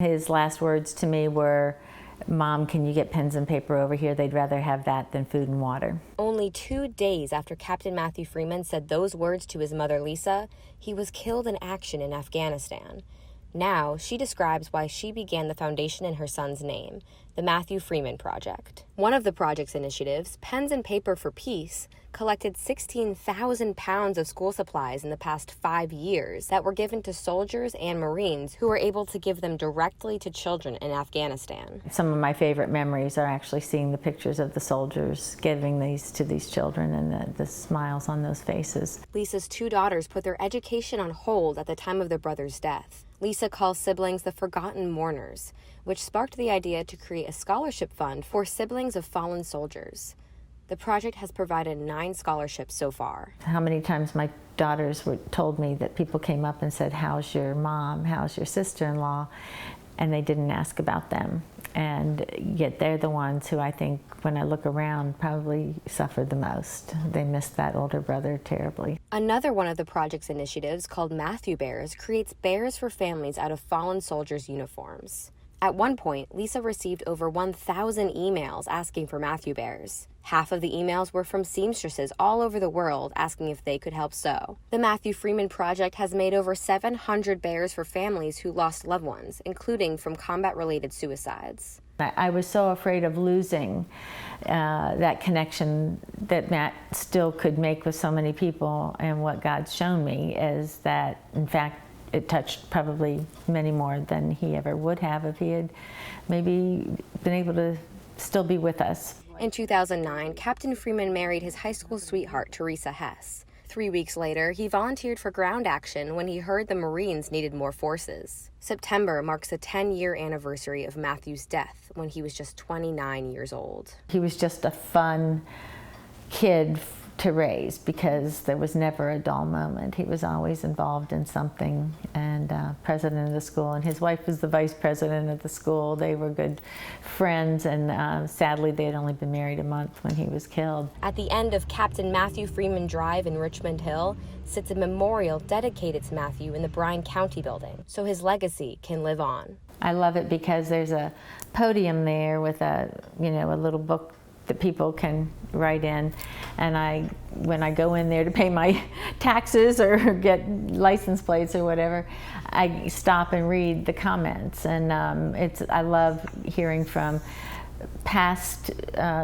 His last words to me were, "Mom, can you get pens and paper over here? They'd rather have that than food and water." Only 2 days after Captain Matthew Freeman said those words to his mother, Lisa, he was killed in action in Afghanistan. Now, she describes why she began the foundation in her son's name, the Matthew Freeman Project. One of the project's initiatives, Pens and Paper for Peace, collected 16,000 pounds of school supplies in the past 5 years that were given to soldiers and Marines who were able to give them directly to children in Afghanistan. Some of my favorite memories are actually seeing the pictures of the soldiers giving these to these children and the smiles on those faces. Lisa's 2 daughters put their education on hold at the time of their brother's death. Lisa calls siblings the forgotten mourners, which sparked the idea to create a scholarship fund for siblings of fallen soldiers. The project has provided 9 scholarships so far. How many times my daughters told me that people came up and said, "How's your mom? How's your sister-in-law?" And they didn't ask about them. And yet they're the ones who I think, when I look around, probably suffered the most. They missed that older brother terribly. Another one of the project's initiatives, called Matthew Bears, creates bears for families out of fallen soldiers' uniforms. At one point, Lisa received over 1,000 emails asking for Matthew Bears. Half of the emails were from seamstresses all over the world asking if they could help sew. The Matthew Freeman Project has made over 700 bears for families who lost loved ones, including from combat-related suicides. I was so afraid of losing that connection that Matt still could make with so many people, and what God's shown me is that, in fact, it touched probably many more than he ever would have if he had maybe been able to still be with us. In 2009, Captain Freeman married his high school sweetheart, Teresa Hess. 3 weeks later, he volunteered for ground action when he heard the Marines needed more forces. September marks the 10-year anniversary of Matthew's death when he was just 29 years old. He was just a fun kid to raise because there was never a dull moment. He was always involved in something, and president of the school, and his wife was the vice president of the school. They were good friends, and sadly they had only been married a month when he was killed. At the end of Captain Matthew Freeman Drive in Richmond Hill sits a memorial dedicated to Matthew in the Bryan County building, so his legacy can live on. I love it because there's a podium there with a little book that people can write in, and when I go in there to pay my taxes or get license plates or whatever, I stop and read the comments, and I love hearing from past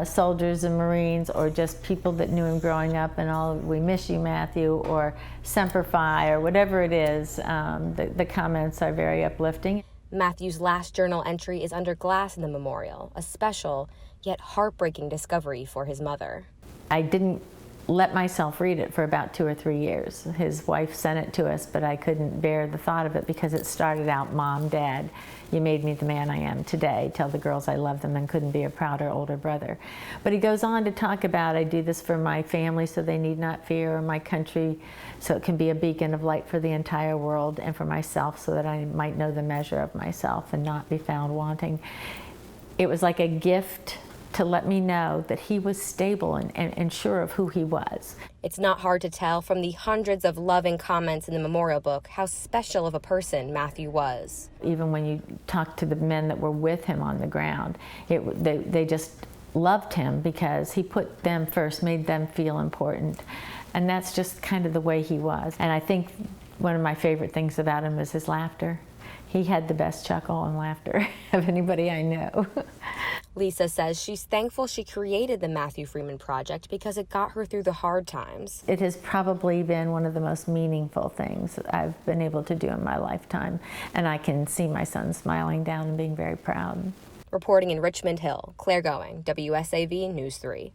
soldiers and Marines, or just people that knew him growing up, and "We miss you, Matthew," or "Semper Fi," or whatever it is. The comments are very uplifting. Matthew's last journal entry is under glass in the memorial, a special yet heartbreaking discovery for his mother. I didn't let myself read it for about 2 or 3 years. His wife sent it to us, but I couldn't bear the thought of it because it started out, "Mom, Dad, you made me the man I am today. Tell the girls I love them," and couldn't be a prouder older brother. But he goes on to talk about, "I do this for my family so they need not fear, or my country so it can be a beacon of light for the entire world, and for myself so that I might know the measure of myself and not be found wanting." It was like a gift to let me know that he was stable and sure of who he was. It's not hard to tell from the hundreds of loving comments in the memorial book how special of a person Matthew was. Even when you talk to the men that were with him on the ground, they just loved him because he put them first, made them feel important. And that's just kind of the way he was. And I think one of my favorite things about him was his laughter. He had the best chuckle and laughter of anybody I know. Lisa says she's thankful she created the Matthew Freeman Project because it got her through the hard times. It has probably been one of the most meaningful things I've been able to do in my lifetime, and I can see my son smiling down and being very proud. Reporting in Richmond Hill, Claire Going, WSAV News 3.